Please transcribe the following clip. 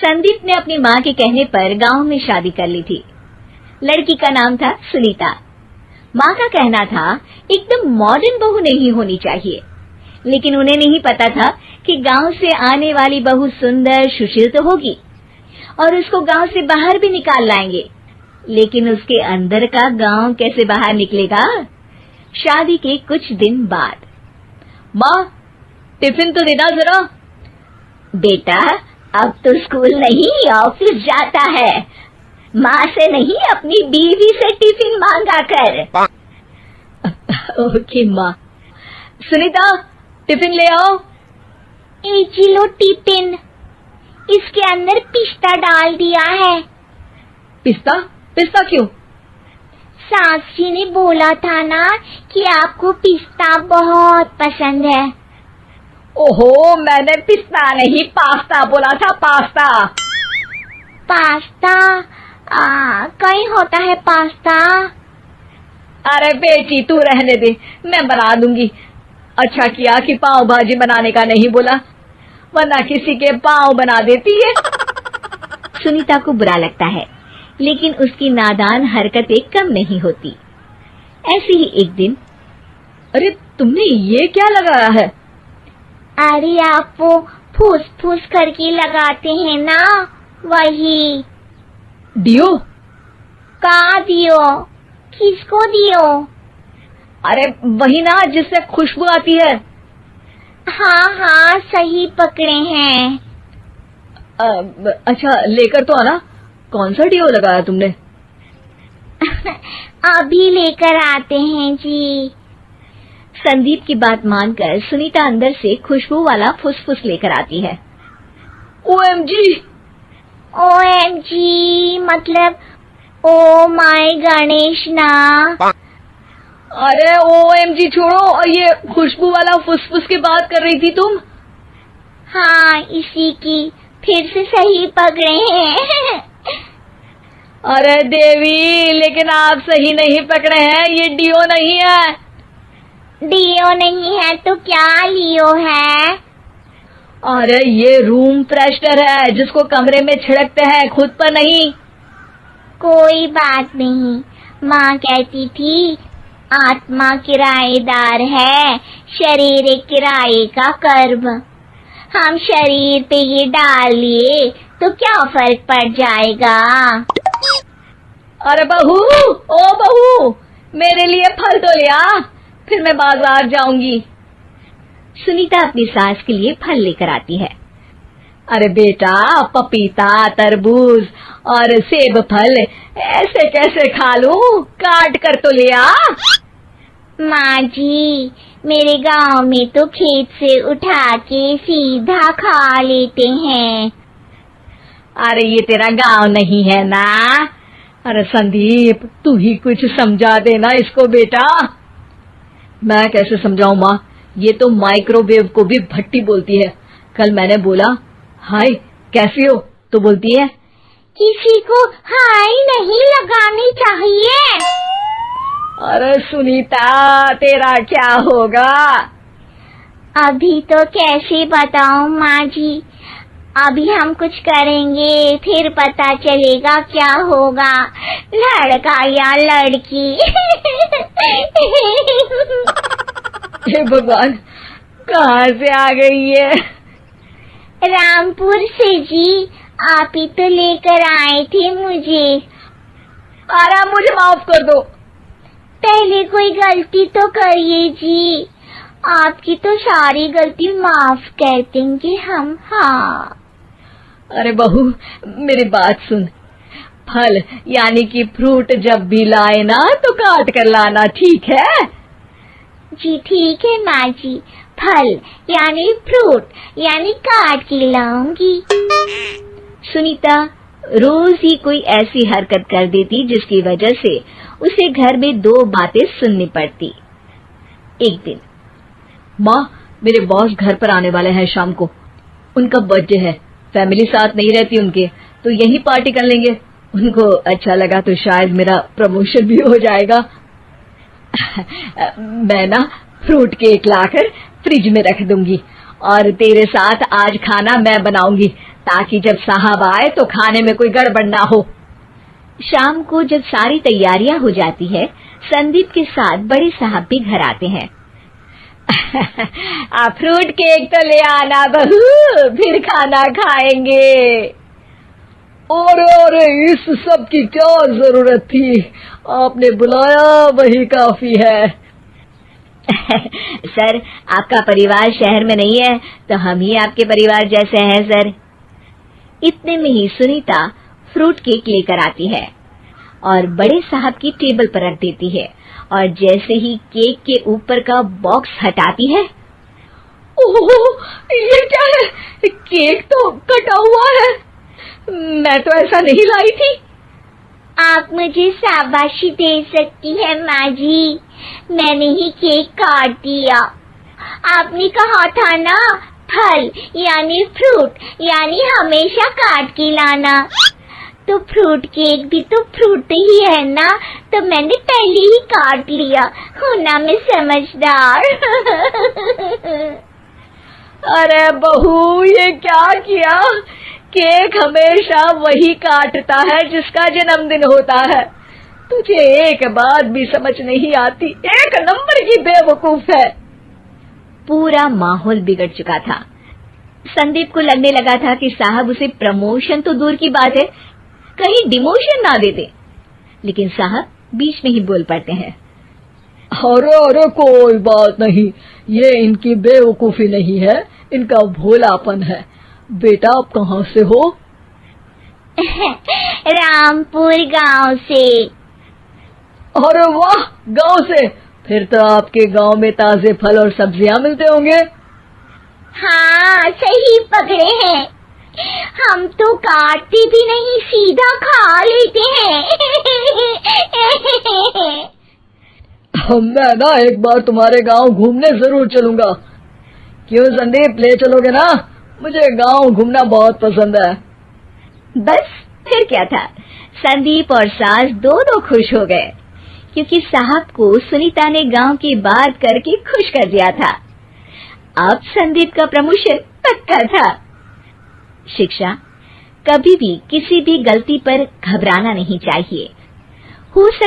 संदीप ने अपनी माँ के कहने पर गांव में शादी कर ली थी। लड़की का नाम था सुनीता। माँ का कहना था एकदम मॉडर्न बहू नहीं होनी चाहिए, लेकिन उन्हें नहीं पता था कि गांव से आने वाली बहू सुंदर सुशील तो होगी और उसको गांव से बाहर भी निकाल लाएंगे, लेकिन उसके अंदर का गांव कैसे बाहर निकलेगा। शादी के कुछ दिन बाद, माँ टिफिन तो देना जरा। बेटा अब तो स्कूल नहीं ऑफिस जाता है, माँ से नहीं अपनी बीवी से टिफिन मांगा कर। ओके माँ। सुनीता टिफिन ले आओ। एक किलो टिफिन, इसके अंदर पिस्ता डाल दिया है। पिस्ता? पिस्ता क्यों? सास जी ने बोला था ना कि आपको पिस्ता बहुत पसंद है। ओहो, मैंने पिस्ता नहीं पास्ता बोला था, पास्ता। पास्ता? कहीं होता है पास्ता? अरे बेटी तू रहने दे, मैं बना दूंगी। अच्छा किया कि पाव भाजी बनाने का नहीं बोला, वरना किसी के पाव बना देती है। सुनीता को बुरा लगता है, लेकिन उसकी नादान हरकतें कम नहीं होती। ऐसे ही एक दिन, अरे तुमने ये क्या लगाया है? अरे आप वो फूस फूस करके लगाते हैं ना, वही। डियो? का दियो? किसको दियो? अरे वही ना जिससे खुशबू आती है। हाँ हाँ सही पकड़े हैं। अच्छा लेकर तो आना। कौन सा डियो लगाया तुमने? अभी लेकर आते हैं जी। संदीप की बात मानकर सुनीता अंदर से खुशबू वाला फुसफुस लेकर आती है। OMG! OMG मतलब ओ माय गणेश ना। अरे OMG छोड़ो, ये खुशबू वाला फुसफुस की बात कर रही थी तुम? हाँ इसी की, फिर से सही पकड़े हैं। अरे देवी, लेकिन आप सही नहीं पकड़े हैं, ये डियो नहीं है। डियो नहीं है तो क्या लियो है? अरे ये रूम फ्रेशनर है, जिसको कमरे में छिड़कते हैं, खुद पर नहीं। कोई बात नहीं, माँ कहती थी आत्मा किराएदार है, शरीर किराए का कर्म। हम शरीर पे ये डाल लिए तो क्या फर्क पड़ जाएगा। अरे बहू, ओ बहू, मेरे लिए फल तो ले आ, फिर मैं बाजार जाऊंगी। सुनीता अपनी सास के लिए फल लेकर आती है। अरे बेटा, पपीता, तरबूज और सेब फल ऐसे कैसे खा लूं? काट कर तो ले आ। माँ जी, मेरे गांव में तो खेत से उठा के सीधा खा लेते हैं। अरे ये तेरा गांव नहीं है ना। अरे संदीप, तू ही कुछ समझा देना इसको बेटा। मैं कैसे समझाऊं माँ, ये तो माइक्रोवेव को भी भट्टी बोलती है। कल मैंने बोला हाय कैसी हो, तो बोलती है किसी को हाय नहीं लगानी चाहिए। अरे सुनीता, तेरा क्या होगा? अभी तो कैसे बताऊं माँ जी, अभी हम कुछ करेंगे फिर पता चलेगा क्या होगा, लड़का या लड़की। हे भगवान, कहाँ से आ गई है? रामपुर से जी, आप ही तो लेकर आए थे मुझे। अरे मुझे माफ कर दो। पहले कोई गलती तो करिए जी, आपकी तो सारी गलती माफ कर देंगे हम। हाँ अरे बहू, मेरी बात सुन, फल यानी कि फ्रूट जब भी लाए ना तो काट कर लाना, ठीक है? जी ठीक है माँ जी, फल यानी फ्रूट यानी काट के लाऊंगी। सुनीता रोज ही कोई ऐसी हरकत कर देती जिसकी वजह से उसे घर में दो बातें सुननी पड़ती। एक दिन, माँ मेरे बॉस घर पर आने वाले हैं शाम को, उनका बर्थडे है, फैमिली साथ नहीं रहती उनके, तो यही पार्टी कर लेंगे। उनको अच्छा लगा तो शायद मेरा प्रमोशन भी हो जाएगा। मैं ना फ्रूट केक लाकर फ्रिज में रख दूंगी और तेरे साथ आज खाना मैं बनाऊंगी, ताकि जब साहब आए तो खाने में कोई गड़बड़ ना हो। शाम को जब सारी तैयारियां हो जाती है, संदीप के साथ बड़े साहब भी घर आते हैं। फ्रूट केक तो ले आना बहू, फिर खाना खाएंगे। अरे इस सब की क्या जरूरत थी, आपने बुलाया वही काफी है। सर, आपका परिवार शहर में नहीं है तो हम ही आपके परिवार जैसे हैं सर। इतने में ही सुनीता फ्रूट केक लेकर आती है और बड़े साहब की टेबल पर रख देती है, और जैसे ही केक के ऊपर का बॉक्स हटाती है, ओह, ये क्या है? केक तो कटा हुआ है, मैं तो ऐसा नहीं लाई थी। आप मुझे शाबाशी दे सकती है माँ जी, मैंने ही केक काट दिया। आपने कहा था ना, फल यानी फ्रूट यानी हमेशा काट के लाना, तो फ्रूट केक भी तो फ्रूट ही है ना, तो मैंने पहले ही काट लिया, हूं ना मैं समझदार। अरे बहू, ये क्या किया? केक हमेशा वही काटता है जिसका जन्मदिन होता है। तुझे एक बात भी समझ नहीं आती, एक नंबर की बेवकूफ है। पूरा माहौल बिगड़ चुका था। संदीप को लगने लगा था कि साहब उसे प्रमोशन तो दूर की बात है, कहीं डिमोशन ना दे दे, लेकिन साहब बीच में ही बोल पड़ते हैं। अरे कोई बात नहीं, ये इनकी बेवकूफी नहीं है, इनका भोलापन है। बेटा आप कहाँ से हो? रामपुर गांव से। अरे वाह, गांव से? फिर तो आपके गांव में ताजे फल और सब्जियां मिलते होंगे। हाँ, सही पकड़े हैं, हम तो काटते भी नहीं, सीधा खा लेते हैं। मैं ना एक बार तुम्हारे गांव घूमने जरूर चलूंगा। क्यों संदीप, ले चलोगे ना? मुझे गांव घूमना बहुत पसंद है। बस फिर क्या था, संदीप और सास दोनों खुश हो गए, क्योंकि साहब को सुनीता ने गांव की बात करके खुश कर दिया था। अब संदीप का प्रमोशन पक्का था। शिक्षा, कभी भी किसी भी गलती पर घबराना नहीं चाहिए। हो सकता